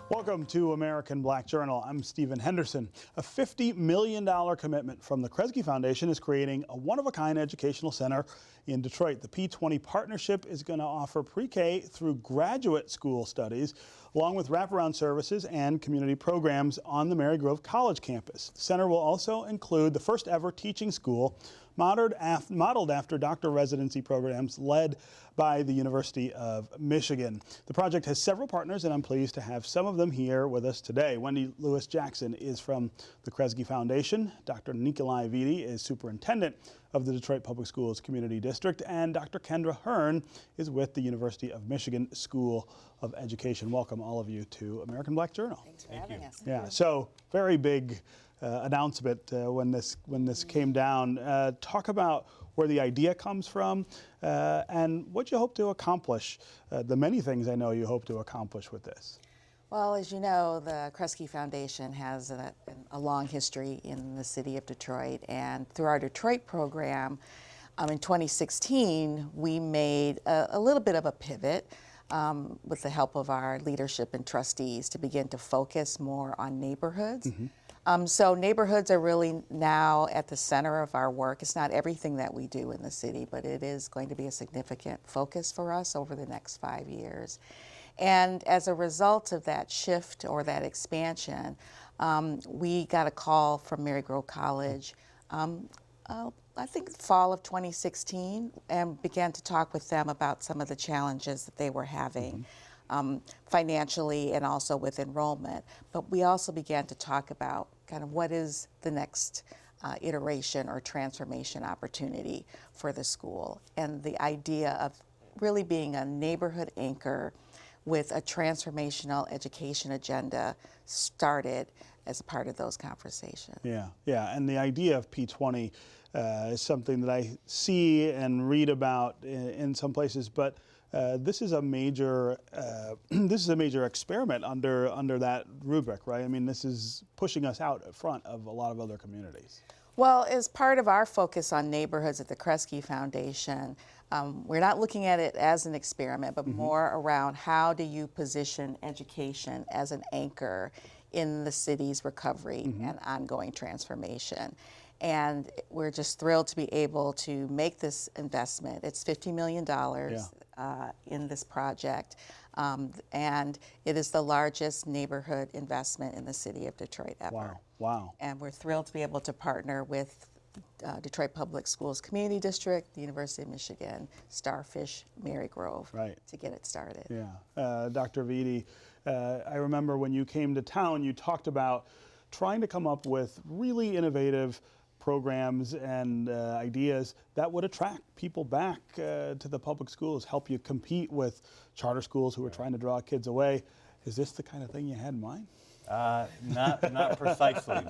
Welcome to American Black Journal. I'm Stephen Henderson. A $50 million commitment from the Kresge Foundation is creating a one-of-a-kind educational center in Detroit. The P20 Partnership is going to offer pre-K through graduate school studies, along with wraparound services and community programs on the Marygrove College campus. The center will also include the first ever teaching school modeled after doctoral residency programs led by the University of Michigan. The project has several partners, and I'm pleased to have some of them here with us today. Wendy Lewis Jackson is from the Kresge Foundation. Dr. Nikolai Vitti is superintendent of the Detroit Public Schools Community District, and Dr. Kendra Hearn is with the University of Michigan School of Education. Welcome, all of you, to American Black Journal. Thanks for having us. Yeah, so very big announcement when this came down. Talk about where the idea comes from and what you hope to accomplish, the many things I know you hope to accomplish with this. Well, as you know, the Kresge Foundation has a long history in the city of Detroit, and through our Detroit program, in 2016, we made a little bit of a pivot with the help of our leadership and trustees to begin to focus more on neighborhoods. So neighborhoods are really now at the center of our work. It's not everything that we do in the city, but it is going to be a significant focus for us over the next 5 years. And as a result of that shift or that expansion, we got a call from Marygrove College, I think fall of 2016, and began to talk with them about some of the challenges that they were having. Financially and also with enrollment. But we also began to talk about kind of what is the next iteration or transformation opportunity for the school, and the idea of really being a neighborhood anchor with a transformational education agenda started as a part of those conversations. Yeah, and the idea of P20 is something that I see and read about in some places, but this is a major experiment under that rubric, right? I mean, this is pushing us out in front of a lot of other communities. Well, as part of our focus on neighborhoods at the Kresge Foundation, we're not looking at it as an experiment, but more around how do you position education as an anchor in the city's recovery and ongoing transformation. And we're just thrilled to be able to make this investment. It's $50 million in this project, and it is the largest neighborhood investment in the city of Detroit ever. Wow. And we're thrilled to be able to partner with Detroit Public Schools Community District, the University of Michigan, Starfish, Marygrove, to get it started. Yeah. Dr. Vitti, I remember when you came to town, you talked about trying to come up with really innovative programs and ideas that would attract people back to the public schools, help you compete with charter schools who are trying to draw kids away. Is this the kind of thing you had in mind? Not precisely,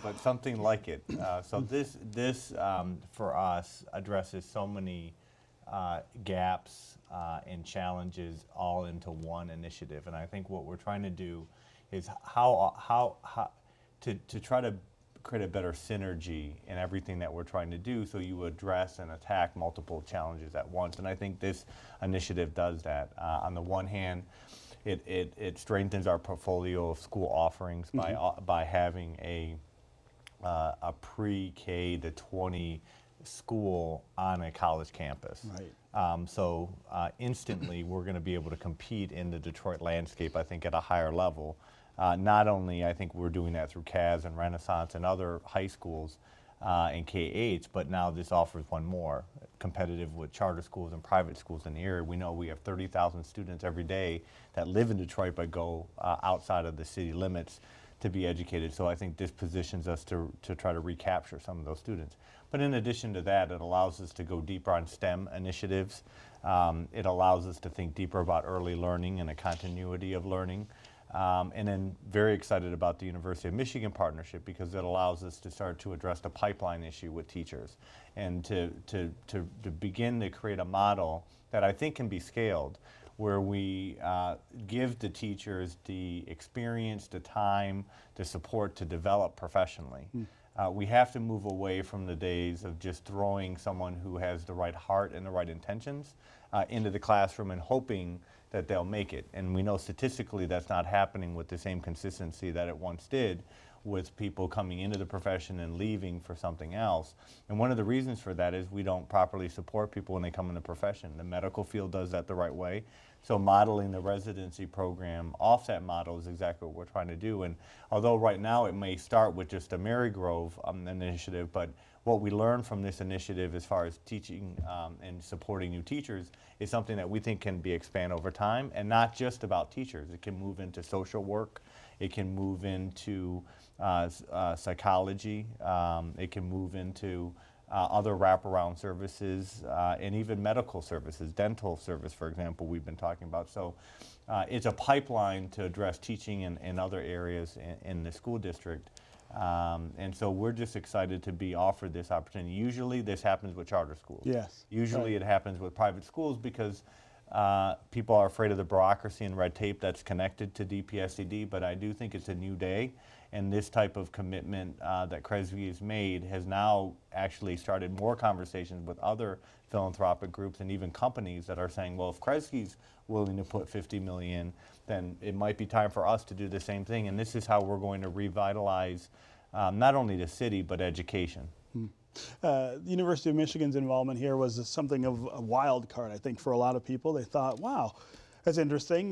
but something like it. So this for us addresses so many gaps and challenges all into one initiative, and I think what we're trying to do is how to try to create a better synergy in everything that we're trying to do, so you address and attack multiple challenges at once. And I think this initiative does that. On the one hand, it strengthens our portfolio of school offerings by having a pre-K to 20 school on a college campus. So instantly we're going to be able to compete in the Detroit landscape, I think, at a higher level. Not only, I think we're doing that through CAS and Renaissance and other high schools and K-8s, but now this offers one more, competitive with charter schools and private schools in the area. We know we have 30,000 students every day that live in Detroit but go outside of the city limits to be educated. So I think this positions us to try to recapture some of those students. But in addition to that, it allows us to go deeper on STEM initiatives. It allows us to think deeper about early learning and a continuity of learning. And then very excited about the University of Michigan partnership, because it allows us to start to address the pipeline issue with teachers and to begin to create a model that I think can be scaled, where we give the teachers the experience, the time, the support to develop professionally. We have to move away from the days of just throwing someone who has the right heart and the right intentions into the classroom and hoping that they'll make it. And we know statistically that's not happening with the same consistency that it once did, with people coming into the profession and leaving for something else. And one of the reasons for that is we don't properly support people when they come in the profession. The medical field does that the right way. So modeling the residency program off that model is exactly what we're trying to do. And although right now it may start with just a Marygrove initiative, but what we learn from this initiative as far as teaching and supporting new teachers is something that we think can be expanded over time, and not just about teachers. It can move into social work, it can move into psychology, it can move into other wraparound services, and even medical services, dental service, for example, we've been talking about. So it's a pipeline to address teaching in other areas in the school district. And so we're just excited to be offered this opportunity. Usually this happens with charter schools. Yes. Usually it happens with private schools because people are afraid of the bureaucracy and red tape that's connected to DPSCD, but I do think it's a new day. And this type of commitment that Kresge has made has now actually started more conversations with other philanthropic groups and even companies that are saying, well, if Kresge's willing to put $50 million, then it might be time for us to do the same thing. And this is how we're going to revitalize not only the city, but education. The University of Michigan's involvement here was something of a wild card, I think, for a lot of people. They thought, wow, that's interesting.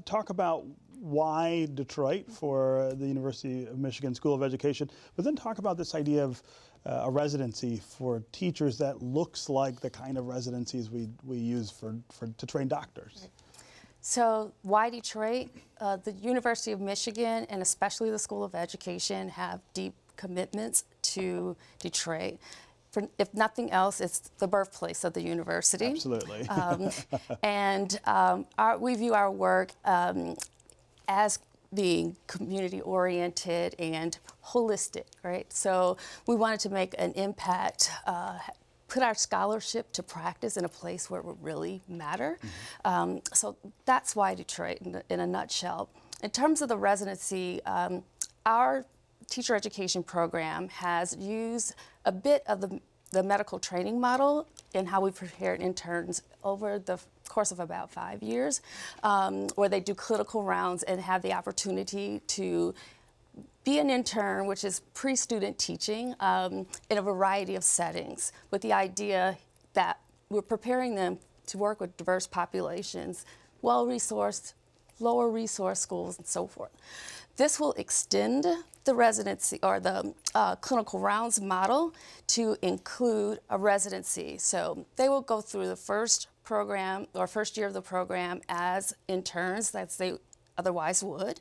Talk about why Detroit for the University of Michigan School of Education, but then talk about this idea of a residency for teachers that looks like the kind of residencies we use to train doctors. So why Detroit? The University of Michigan and especially the School of Education have deep commitments to Detroit. If nothing else, it's the birthplace of the university. Absolutely. We view our work as being community-oriented and holistic, right? So we wanted to make an impact, put our scholarship to practice in a place where it would really matter. So that's why Detroit, in a nutshell. In terms of the residency, our teacher education program has used a bit of the medical training model in how we prepare interns over the course of about 5 years, where they do clinical rounds and have the opportunity to be an intern, which is pre-student teaching, in a variety of settings, with the idea that we're preparing them to work with diverse populations, well-resourced, lower resource schools, and so forth. This will extend the residency or the clinical rounds model to include a residency. So they will go through the first program or first year of the program as interns, as they otherwise would.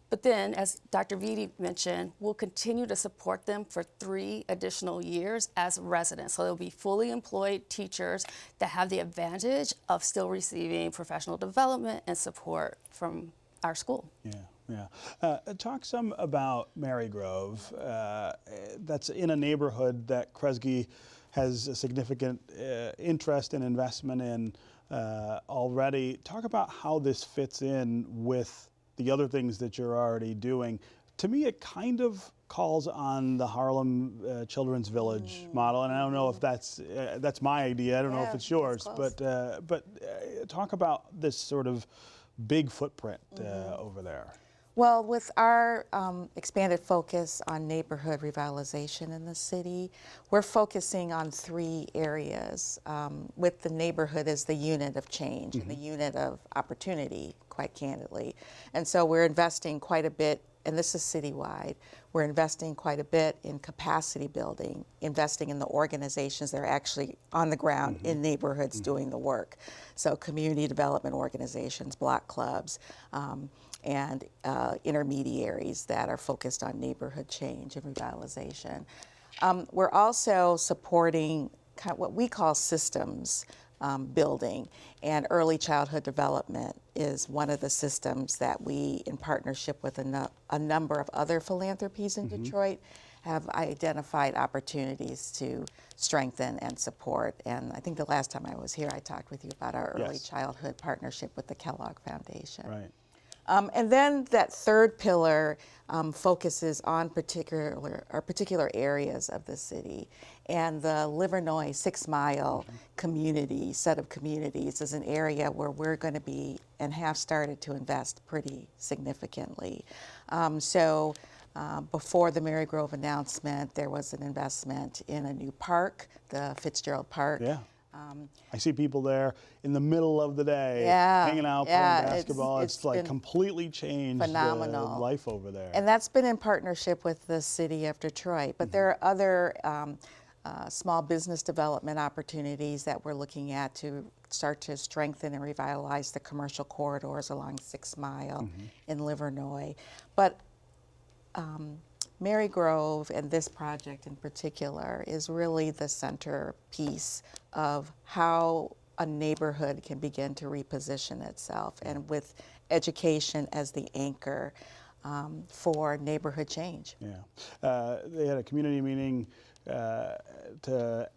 But then, as Dr. Vitti mentioned, we'll continue to support them for 3 additional years as residents. So they'll be fully employed teachers that have the advantage of still receiving professional development and support from our school. Yeah. Talk some about Marygrove. That's in a neighborhood that Kresge has a significant interest and investment in already. Talk about how this fits in with the other things that you're already doing. To me, it kind of calls on the Harlem Children's Village model, and I don't know if that's my idea. I don't know if it's yours, but talk about this sort of big footprint over there. Well, with our expanded focus on neighborhood revitalization in the city, we're focusing on 3 areas, with the neighborhood as the unit of change and the unit of opportunity, quite candidly. And so we're investing quite a bit, and this is citywide, we're investing quite a bit in capacity building, investing in the organizations that are actually on the ground in neighborhoods doing the work. So community development organizations, block clubs, and intermediaries that are focused on neighborhood change and revitalization. We're also supporting kind of what we call systems building, and early childhood development is one of the systems that we, in partnership with a number of other philanthropies in Detroit, have identified opportunities to strengthen and support. And I think the last time I was here, I talked with you about our early childhood partnership with the Kellogg Foundation. Right. And then that third pillar focuses on particular areas of the city. And the Livernois 6 Mile community, set of communities, is an area where we're going to be and have started to invest pretty significantly. Before the Marygrove announcement, there was an investment in a new park, the Fitzgerald Park. Yeah. I see people there in the middle of the day, Yeah, hanging out, yeah, playing basketball. It's like been completely changed phenomenal. life over there. And that's been in partnership with the city of Detroit. But there are other small business development opportunities that we're looking at to start to strengthen and revitalize the commercial corridors along 6 Mile in Livernois. But Marygrove, and this project in particular, is really the centerpiece of how a neighborhood can begin to reposition itself, and with education as the anchor for neighborhood change. Yeah. They had a community meeting to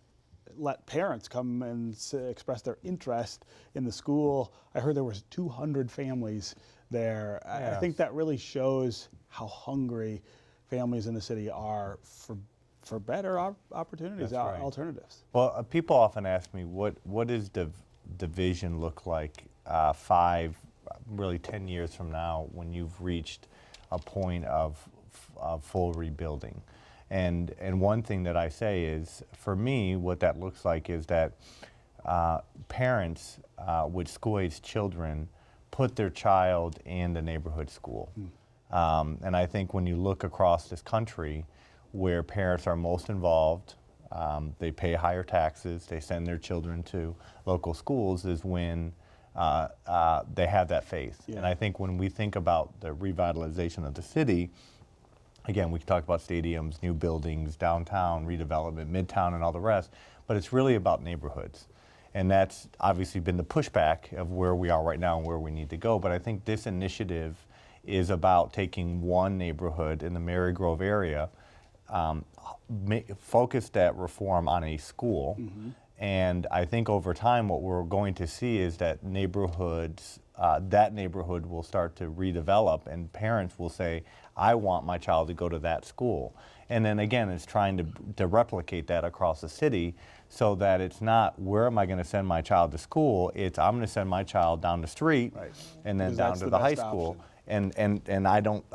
let parents come and express their interest in the school. I heard there was 200 families there. Yes. I think that really shows how hungry families in the city are for better opportunities, That's right. alternatives. Well, people often ask me, what does the vision look like 5, really 10 years from now when you've reached a point of full rebuilding? And one thing that I say is, for me, what that looks like is that parents with school-age children put their child in the neighborhood school. And I think when you look across this country, where parents are most involved, they pay higher taxes, they send their children to local schools, is when they have that faith. Yeah. And I think when we think about the revitalization of the city, again, we can talk about stadiums, new buildings, downtown redevelopment, midtown, and all the rest, but it's really about neighborhoods. And that's obviously been the pushback of where we are right now and where we need to go. But I think this initiative is about taking one neighborhood in the Marygrove area, focus that reform on a school. And I think over time what we're going to see is that neighborhoods, that neighborhood will start to redevelop, and parents will say, I want my child to go to that school. And then again, it's trying to replicate that across the city, so that it's not, where am I going to send my child to school? It's, I'm going to send my child down the street, and then down to the high school. And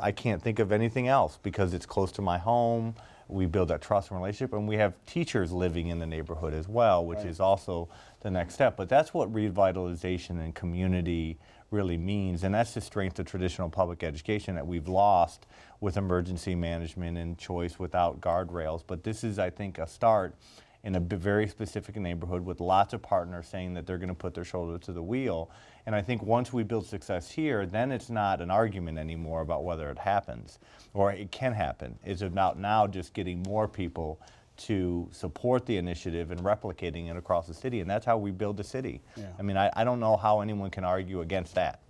I can't think of anything else, because it's close to my home. We build that trust and relationship, and we have teachers living in the neighborhood as well, which is also the next step. But that's what revitalization and community really means, and that's the strength of traditional public education that we've lost with emergency management and choice without guardrails. But this is, I think, a start in a very specific neighborhood with lots of partners saying that they're going to put their shoulder to the wheel. And I think once we build success here, then it's not an argument anymore about whether it happens, or it can happen. It's about now just getting more people to support the initiative and replicating it across the city. And that's how we build the city. Yeah. I mean, I don't know how anyone can argue against that.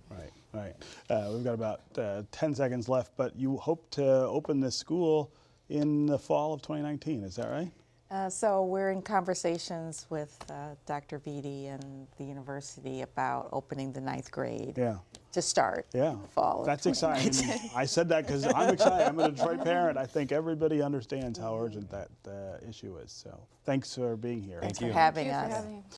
Right. We've got about 10 seconds left, but you hope to open this school in the fall of 2019, is that right? So we're in conversations with Dr. Vitti and the university about opening the 9th grade to start in the fall. That's exciting. I said that because I'm excited. I'm a Detroit parent. I think everybody understands how urgent that issue is. So thanks for being here. Thanks for having us.